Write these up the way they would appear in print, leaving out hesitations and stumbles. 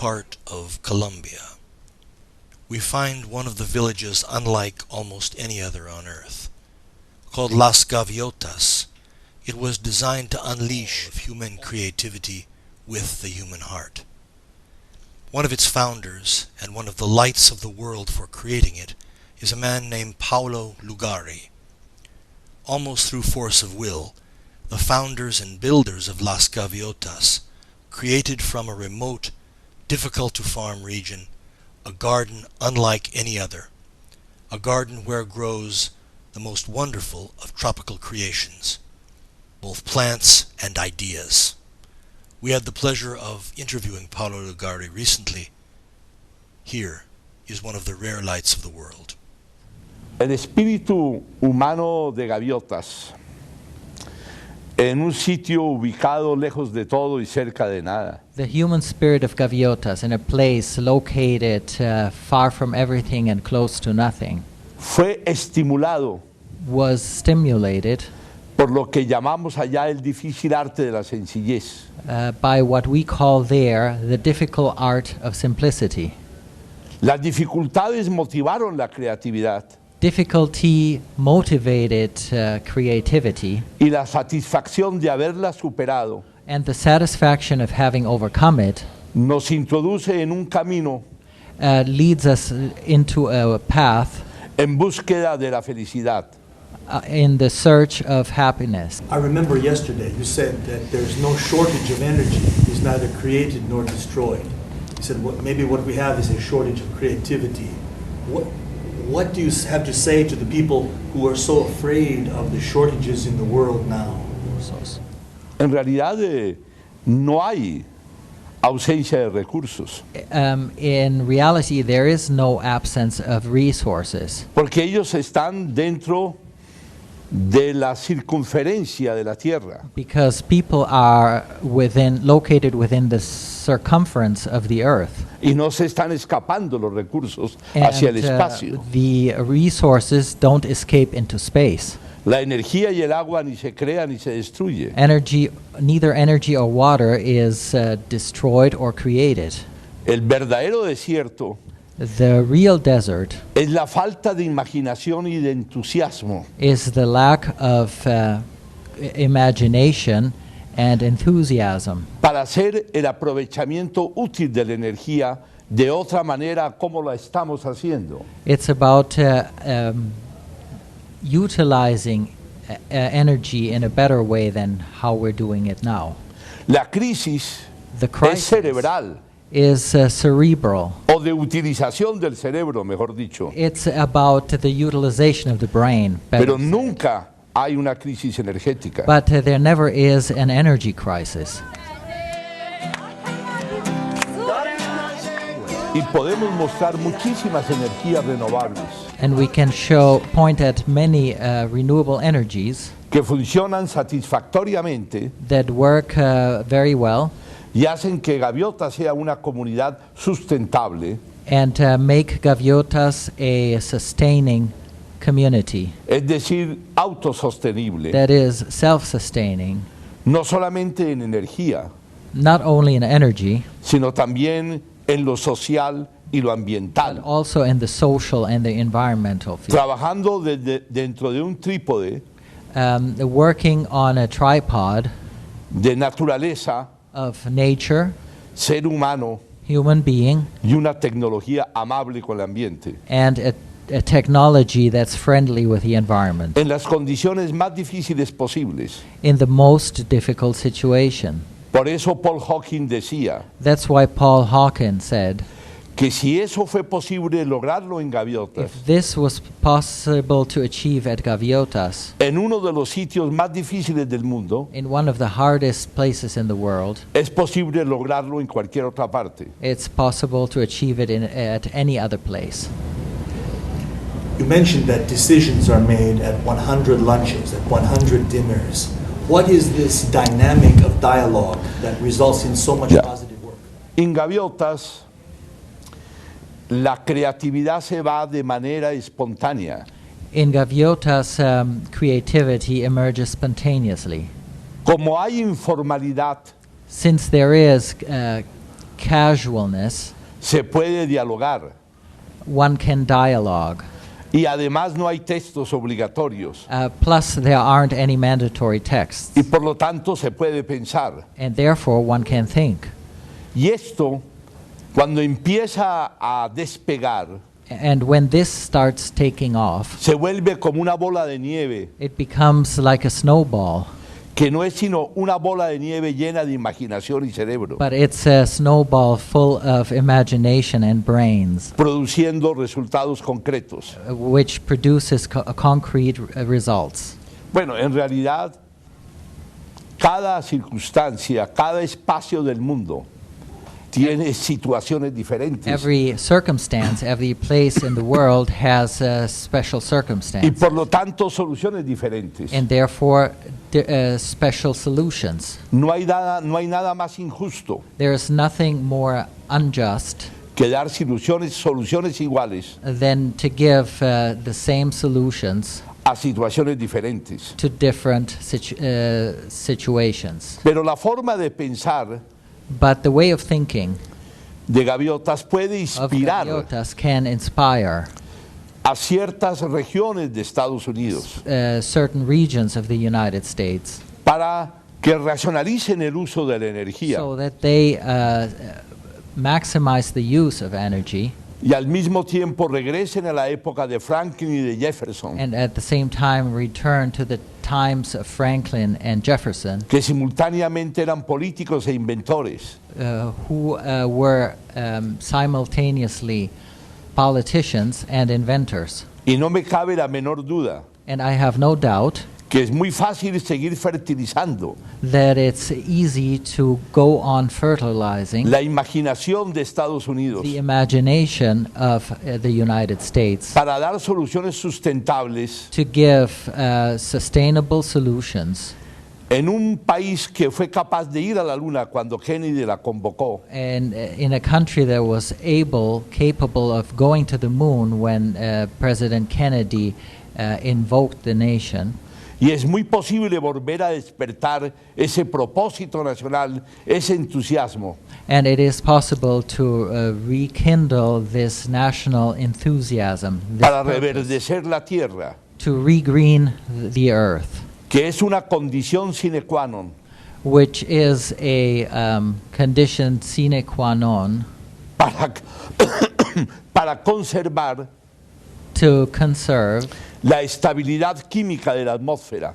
part of Colombia, we find one of the villages unlike almost any other on earth. Called Las Gaviotas, it was designed to unleash human creativity with the human heart. One of its founders, and one of the lights of the world for creating it, is a man named Paolo Lugari. Almost through force of will, the founders and builders of Las Gaviotas created from a remote, difficult-to-farm region a garden unlike any other, a garden where grows the most wonderful of tropical creations, both plants and ideas. We had the pleasure of interviewing Paolo Lugari recently. Here is one of the rare lights of the world. El espíritu humano de Gaviotas, en un sitio ubicado lejos de todo y cerca de nada. The human spirit of Gaviotas in a place located far from everything and close to nothing Fue estimulado was stimulated por lo que llamamos allá el difícil arte de la sencillez. by what we call there the difficult art of simplicity. Las dificultades motivaron la creatividad Difficulty motivated creativity, y la satisfacción de haberla superado and the satisfaction of having overcome it nos introduce en un camino leads us into a path en búsqueda de la felicidad. In the search of happiness. I remember yesterday you said that there's no shortage of energy. It's neither created nor destroyed. You said maybe what we have is a shortage of creativity. What do you have to say to the people who are so afraid of the shortages in the world now? En realidad no hay ausencia de recursos, In reality, there is no absence of resources porque ellos están dentro de la circunferencia de la Tierra. because people are located within the circumference of the earth. Y no se están escapando los recursos hacia el espacio. The resources don't escape into space. La energía y el agua ni se crea ni se destruye. Neither energy or water is destroyed or created. El verdadero desierto The real desert es la falta de imaginación y de entusiasmo is the lack of imagination and enthusiasm para hacer el aprovechamiento útil de la energía de otra manera como la estamos haciendo. It's about utilizing energy in a better way than how we're doing it now. La crisis The es crisis cerebral is cerebral. o de utilización del cerebro, mejor dicho. It's about the utilization of the brain. better Pero said. nunca hay una crisis energética. But there never is an energy crisis. Y podemos mostrar muchísimas energías renovables And we can point at many renewable energies que funcionan satisfactoriamente that work very well y hacen que Gaviota sea una comunidad sustentable, and make Gaviotas a sustaining community es decir, autosostenible, that is self-sustaining, no solamente en energía, not only in energy, sino también en lo social y lo but ambiental, also in the social and the environmental field. trabajando dentro de un trípode Working on a tripod de naturaleza, of nature, ser humano human being, y una tecnología amable con el ambiente, and a technology that's friendly with the environment en las condiciones más difíciles posibles. in the most difficult situation. Por eso Paul Hawking decía That's why Paul Hawkins said, que si eso fue posible lograrlo en Gaviotas, if this was possible to achieve at Gaviotas, en uno de los sitios más difíciles del mundo, in one of the hardest places in the world, es posible lograrlo en cualquier otra parte. it's possible to achieve it at any other place. You mentioned that decisions are made at 100 lunches, at 100 dinners. What is this dynamic of dialogue that results in so much positive work? En Gaviotas, la creatividad se va de manera espontánea. In Gaviotas, creativity emerges spontaneously. Como hay informalidad, Since there is casualness, se puede dialogar one can dialogue. y además no hay textos obligatorios Plus, there aren't any mandatory texts, y por lo tanto se puede pensar. and therefore one can think. Y esto, cuando empieza a despegar, And when this starts taking off, se vuelve como una bola de nieve, it becomes like a snowball. que no es sino una bola de nieve llena de imaginación y cerebro, But it's a snowball full of imagination and brains, produciendo resultados concretos. which produces concrete results. Bueno, en realidad, cada circunstancia, cada espacio del mundo tiene situaciones diferentes. Every circumstance, every place in the world has a special Y circumstance, por lo tanto, soluciones diferentes. and therefore special solutions. No hay nada más injusto There is nothing more unjust que dar soluciones iguales than to give the same solutions a situaciones diferentes. to different situations. Pero la forma de pensar But the way of thinking de Gaviotas puede of inspirar Gaviotas can inspire a ciertas regiones de Estados Unidos certain regions of the United States para que racionalicen el uso de la energía so that they maximize the use of energy y al mismo tiempo regresen a la época de Franklin y de Jefferson, and at the same time return to the times of Franklin and Jefferson, que simultáneamente eran políticos e inventores, who were simultaneously politicians and inventors. y no me cabe la menor duda And I have no doubt que es muy fácil seguir fertilizando that it's easy to go on fertilizing la imaginación de Estados Unidos the imagination of the United States para dar soluciones sustentables to give sustainable solutions en un país que fue capaz de ir a la luna cuando Kennedy la convocó, and in a country that was capable of going to the moon when President Kennedy invoked the nation. y es muy posible volver a despertar ese propósito nacional, ese entusiasmo, And it is possible to rekindle this national enthusiasm, this para purpose, reverdecer la tierra, to regreen the earth, que es una condición sine qua non which is a condition sine qua non para, para conservar to conserve la estabilidad química de la atmósfera,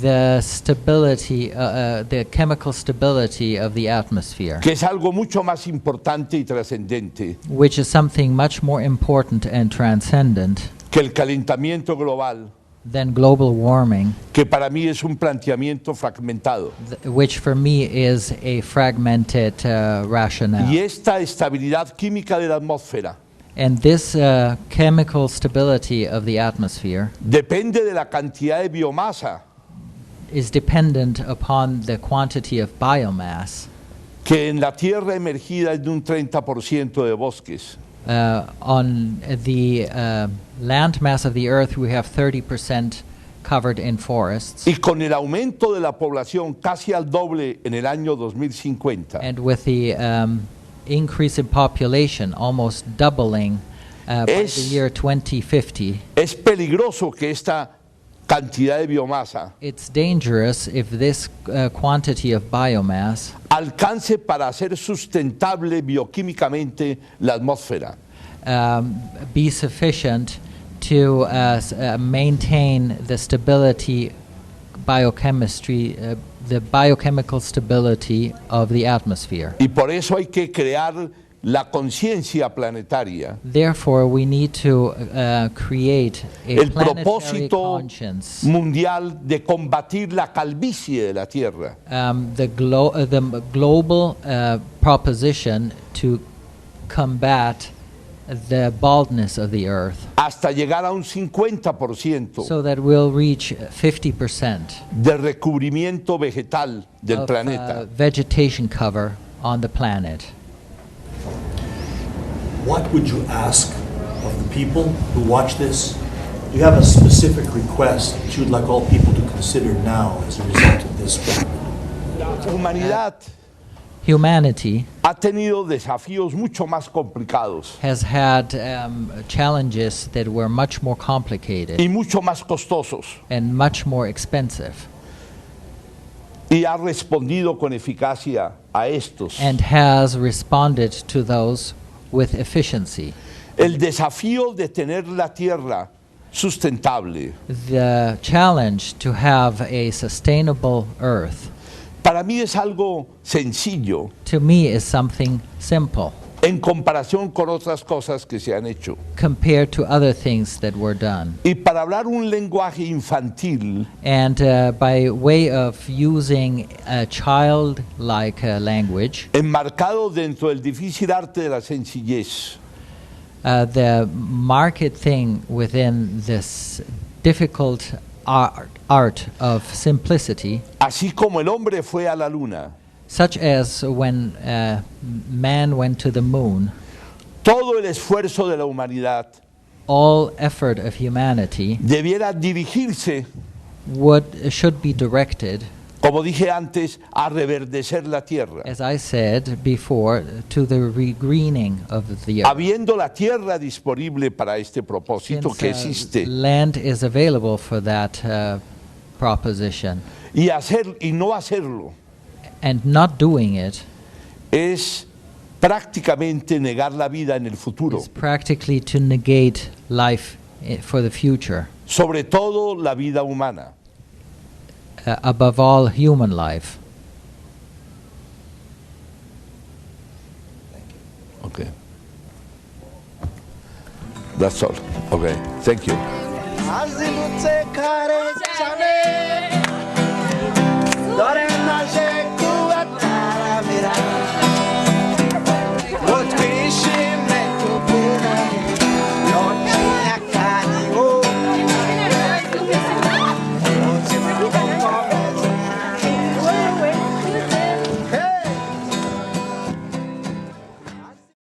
the stability, the chemical stability of the atmosphere, que es algo mucho más importante y trascendente which is something much more important and transcendent que el calentamiento global, than global warming, que para mí es un planteamiento fragmentado. which for me is a fragmented rationale. Y esta estabilidad química de la atmósfera And this chemical stability of the atmosphere depende de la cantidad de biomasa is dependent upon the quantity of biomass. que en la tierra emergida es de un 30% de bosques. On the land mass of the earth, we have 30% covered in forests. Y con el aumento de la población casi al doble en el año 2050, And with the increase in population almost doubling by the year 2050, es peligroso que esta cantidad de biomasa it's dangerous if this quantity of biomass alcance para hacer sustentable bioquímicamente la atmósfera. be sufficient to maintain the stability, the biochemical stability of the atmosphere. Y por eso hay que crear la conciencia planetaria, Therefore, we need to create a el planetary propósito conscience, mundial de combatir la calvicie de la Tierra, the global proposition to combat the baldness of the earth, hasta llegar a un 50% so that we'll reach 50% de recubrimiento vegetal del of planeta. vegetation cover on the planet. What would you ask of the people who watch this? Do you have a specific request that you'd like all people to consider now as a result of this? La humanidad humanity ha tenido desafíos mucho más complicados has had challenges that were much more complicated y mucho más costosos, and much more expensive, y ha respondido con eficacia a estos. and has responded to those with efficiency. El desafío de tener la tierra sustentable, The challenge to have a sustainable earth, para mí es algo sencillo to me, is something simple en comparación con otras cosas que se han hecho. compared to other things that were done. Y para hablar un lenguaje infantil, And by way of using a childlike language, enmarcado dentro del difícil arte de la sencillez, the market thing within this difficult art of simplicity, así como el hombre fue a la luna, such as when man went to the moon, todo el esfuerzo de la humanidad all effort of humanity debiera dirigirse, should be directed, como dije antes, a reverdecer la tierra. as I said before, to the regreening of the earth. Habiendo la tierra disponible para este propósito que Since, existe, land is available for that proposition, y no hacerlo and not doing it es prácticamente negar la vida en el futuro, is practically to negate life for the future, sobre todo la vida humana. above all human life. Okay. That's all. Okay. Thank you. Azimutse kare chane, dore